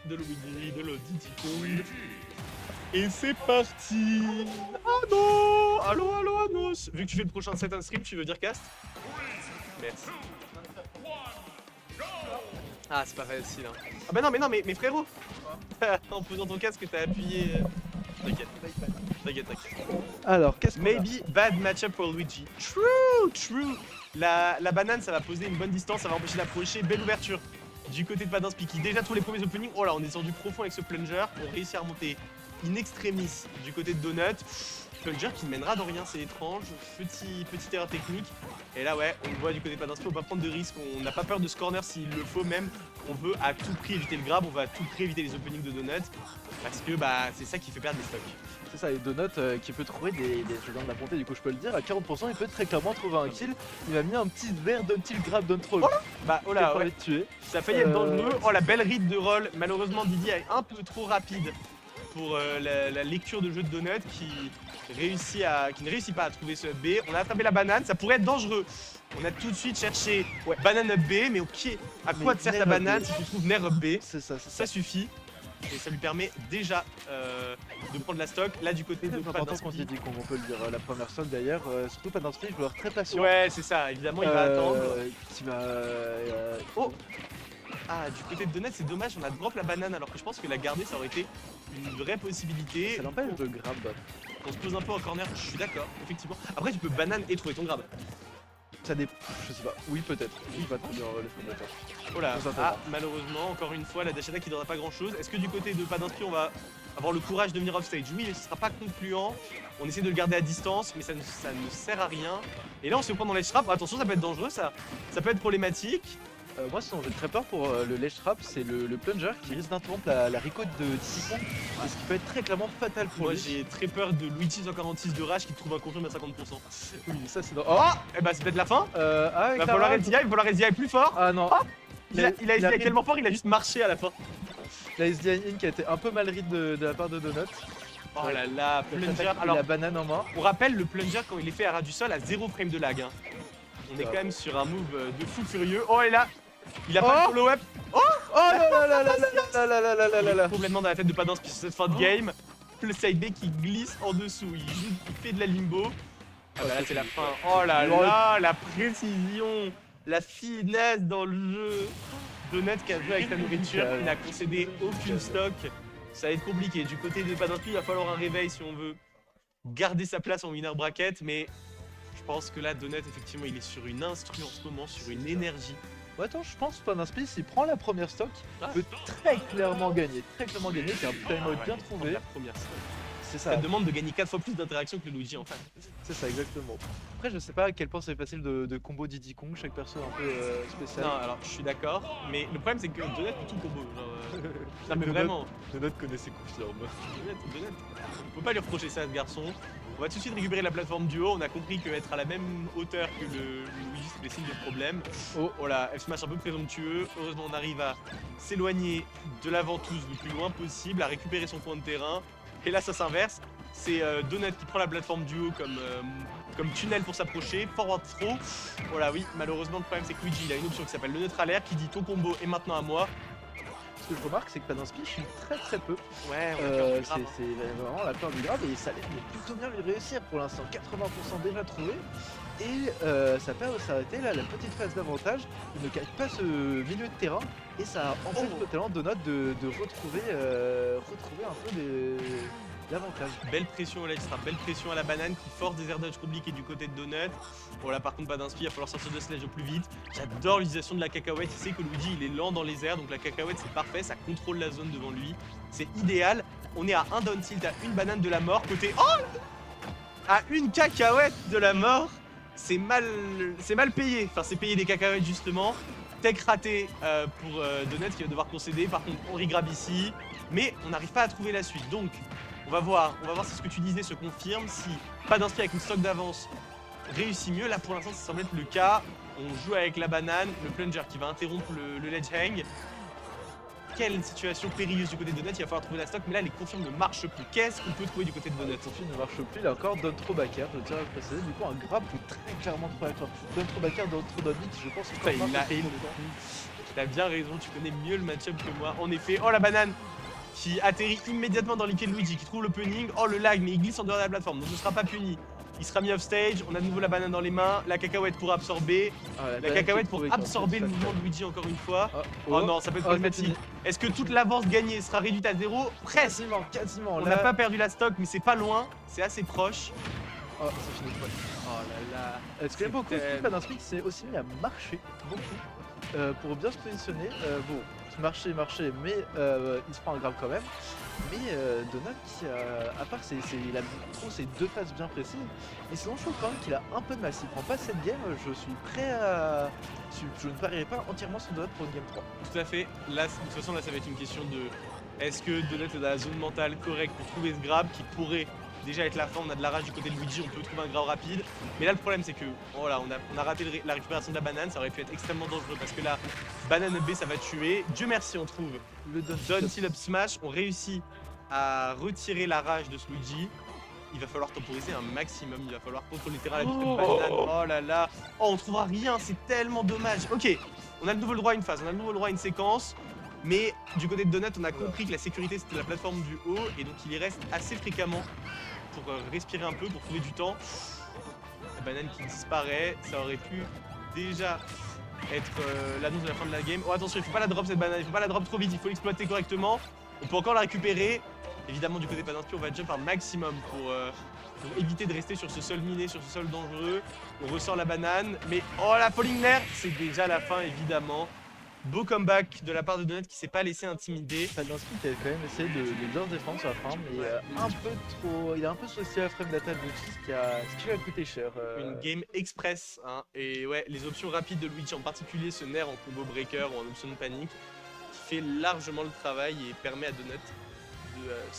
de Luigi, de Diddy Kong. Et c'est parti. Ah non. Allo, allo, Anos. Vu que tu fais le prochain set en stream, tu veux dire cast? Merci. Ah, c'est pas facile. Hein. Ah bah non, mais frérot. En posant ton casque, t'as appuyé. T'inquiète. Alors, qu'est-ce qu'on a? Maybe bad matchup pour Luigi. True. La banane, ça va poser une bonne distance, ça va empêcher d'approcher. Belle ouverture du côté de Padanspi qui déjà tous les premiers openings. Oh là, on est sur du profond avec ce plunger. On réussit à remonter in extremis du côté de Donut. Plunger qui ne mènera dans rien, c'est étrange. Petite erreur technique. Et là, ouais, on le voit du côté de Padanspi, on va pas prendre de risques. On n'a pas peur de ce corner s'il le faut même. On veut à tout prix éviter le grab, on va à tout prix éviter les openings de Donut. Parce que bah, c'est ça qui fait perdre les stocks. C'est ça, et Donut qui peut trouver des je viens de la monter, du coup je peux le dire, à 40% il peut très clairement trouver un kill. Il m'a mis un petit verre d'un kill grab d'un troll. Bah oh là, ouais. Tuer. Ça a failli être dangereux. Oh la belle read de roll. Malheureusement Didi est un peu trop rapide pour la lecture de jeu de Donut qui ne réussit pas à trouver ce up B. On a attrapé la banane, ça pourrait être dangereux. On a tout de suite cherché banane up B, mais ok, à quoi te sert ta banane si tu trouves Nair up B? C'est ça, ça suffit. Et ça lui permet déjà de prendre la stock. Là du côté de Padanspi, quand il dit qu'on peut le dire la première stock d'ailleurs, surtout Padanspi, joueur très patient. Ouais c'est ça, évidemment il va attendre. Qui va... Oh. Ah, du côté de Donut, c'est dommage, on a drop la banane alors que je pense que la garder ça aurait été une vraie possibilité. Ça l'empêche de grab. On se pose un peu en corner, je suis d'accord, effectivement. Après, tu peux banane et trouver ton grab. Ça dépend, je sais pas. Oui, peut-être. Oui, pas trop bien le fondateur. Oh là, malheureusement, encore une fois, la dash attack qui donnera pas grand chose. Est-ce que du côté de Padanspi, on va avoir le courage de venir off stage? Oui, mais ce sera pas concluant. On essaie de le garder à distance, mais ça ne sert à rien. Et là, on se prend dans les trap. Attention, ça peut être dangereux, ça peut être problématique. Moi, sinon, j'ai très peur pour le ledge trap, c'est le plunger qui risque d'interrompre la recode de Diddy Kong, et ce qui peut être très clairement fatal pour lui. Moi, j'ai très peur de Luigi 146 de rage qui trouve un confirme à 50%. Oui, ça c'est dans... Oh, et bah c'est peut-être la fin. Il va falloir SDI plus fort. Ah non. Il a SDI tellement fort, il a juste marché à la fin. La SDI in qui a été un peu mal read de la part de Donut. Oh là là, plunger. Alors, la banane en main. On rappelle le plunger quand il est fait à ras du sol à 0 frame de lag. Hein. On est quand même sur un move de fou furieux. Oh et là, il a pas de follow-up. Oh là complètement dans la tête de Padanspi sur cette fin de game. Le side B qui glisse en dessous. Il fait de la limbo. Ah bah là c'est la fin. Oh là là, la précision, la finesse dans le jeu. Donut qui a joué avec sa nourriture, qui n'a concédé aucune stock. Ça va être compliqué. Du côté de Padanspi, il va falloir un réveil si on veut garder sa place en winner bracket. Mais je pense que là, Donut, effectivement, il est sur une instru en ce moment, sur une énergie. Ouais, attends, je pense que Padanspi, s'il prend la première stock, peut très clairement gagner. C'est un timeout bien trouvé. La première stock. C'est ça. Ça demande de gagner 4 fois plus d'interactions que le Luigi en fait. C'est ça, exactement. Après, je sais pas à quel point c'est facile de combo Diddy Kong, chaque perso un peu spécial. Non, alors je suis d'accord, mais le problème c'est que Donut peut tout combo. Non, mais vraiment. Donut connaît ses confirmes. Donut, on peut pas lui reprocher ça à ce garçon. On va tout de suite récupérer la plateforme du haut. On a compris qu'être à la même hauteur que le Luigi, c'est des signes de problème. Oh là, F-Smash un peu présomptueux. Heureusement, on arrive à s'éloigner de la ventouse le plus loin possible, à récupérer son point de terrain. Et là, ça s'inverse. C'est Donut qui prend la plateforme du haut comme tunnel pour s'approcher. Forward throw. Voilà, oui, malheureusement, le problème, c'est que Luigi, il a une option qui s'appelle le neutral air qui dit ton combo est maintenant à moi. Ce que je remarque, c'est que Padanspi chie très peu. Ouais, c'est vraiment la peur du grave et ça a l'air de plutôt bien lui réussir pour l'instant. 80% déjà trouvé. Et ça peut s'arrêter là, la petite phase d'avantage. Il ne gagne pas ce milieu de terrain et ça empêche totalement Donut de retrouver un peu l'avantage. Belle pression au ledge trap, belle pression à la banane qui force des air dodge compliqués du côté de Donut. Bon là par contre Padanspi, il va falloir sortir de ce ledge au plus vite. J'adore l'utilisation de la cacahuète, il sait que Luigi il est lent dans les airs, donc la cacahuète c'est parfait, ça contrôle la zone devant lui. C'est idéal, on est à un down tilt, à une banane de la mort, côté... Oh, à une cacahuète de la mort. C'est mal payé, enfin c'est payé des cacahuètes justement. Tech raté pour Donut qui va devoir concéder, par contre on regrab ici. Mais on n'arrive pas à trouver la suite, donc on va voir si ce que tu disais se confirme, si Padanspi avec une stock d'avance réussit mieux. Là pour l'instant ça semble être le cas, on joue avec la banane, le plunger qui va interrompre le ledge hang. Quelle situation périlleuse du côté de Donut, il va falloir trouver la stock, mais là les confirmes ne marchent plus. Qu'est-ce qu'on peut trouver du côté de Donut? Les confirmes ne marchent plus, il a encore Don trop backer, je tiens à le préciser, du coup un grab peut très clairement trouver la Don trop backer, Don trop Don vite, je pense que il a T'as bien raison, tu connais mieux le match-up que moi. En effet, oh la banane qui atterrit immédiatement dans les pieds de Luigi, qui trouve l'opening. Oh le lag, mais il glisse en dehors de la plateforme, donc ne sera pas puni. Il sera mis off stage, on a de nouveau la banane dans les mains, la cacahuète pour absorber. La banane cacahuète qui pour trouvait qu'en absorber fait, le ça mouvement fait- de Luigi encore une fois. Oh, Oh non, ça peut être oh, c'est problématique. fini. Est-ce que toute l'avance gagnée sera réduite à 0? Presque. Quasiment. On Là, n'a pas perdu la stock, mais c'est pas loin, c'est assez proche. oh, c'est fini. Ouais. Oh là là. Ce que j'aime beaucoup, c'est que tellement- Padanspeak s'est aussi mis à marcher beaucoup pour bien se positionner. Bon, marcher, mais il se prend un grab quand même. Mais Donald, qui à part il a trop ses 2 phases bien précises, et sinon je trouve quand même qu'il a un peu de masse. S'il prend pas cette game, je suis prêt à. Je ne parierai pas entièrement sur Donald pour une game 3. Tout à fait. Là, de toute façon, là, ça va être une question de est-ce que Donut est dans la zone mentale correcte pour trouver ce grab qui pourrait déjà être la fin. On a de la rage du côté de Luigi, on peut trouver un grab rapide. Mais là, le problème, c'est que voilà, on a raté la récupération de la banane. Ça aurait pu être extrêmement dangereux parce que là, banane B, ça va tuer. Dieu merci, on trouve Le Don Don Seal Up Smash. On réussit à retirer la rage de ce Luigi. Il va falloir temporiser un maximum, il va falloir contrôler terrain à la vitesse de banane. Oh là là, oh on trouvera rien, c'est tellement dommage. Ok, on a de nouveau le droit à une phase, on a de nouveau le droit à une séquence. Mais du côté de Donut, on a compris que la sécurité c'était la plateforme du haut. Et donc il y reste assez fréquemment pour respirer un peu, pour trouver du temps. La banane qui disparaît, ça aurait pu déjà être l'annonce de la fin de la game. Oh attention, il faut pas la drop cette banane, il faut pas la drop trop vite, il faut l'exploiter correctement. On peut encore la récupérer. Évidemment du côté Padanspi, on va jump un maximum pour éviter de rester sur ce sol miné, sur ce sol dangereux. On ressort la banane, mais oh la falling nerf, c'est déjà la fin évidemment. Beau comeback de la part de Donut qui s'est pas laissé intimider. Padanspeak a quand même essayé de bien se défendre sur la fin, mais un peu trop. Il a un peu saucé la frame d'attaque de Luigi, ce qui lui a coûté cher. Une game express, hein. Et ouais, les options rapides de Luigi, en particulier ce nerf en combo breaker ou en option de panique, qui fait largement le travail et permet à Donut de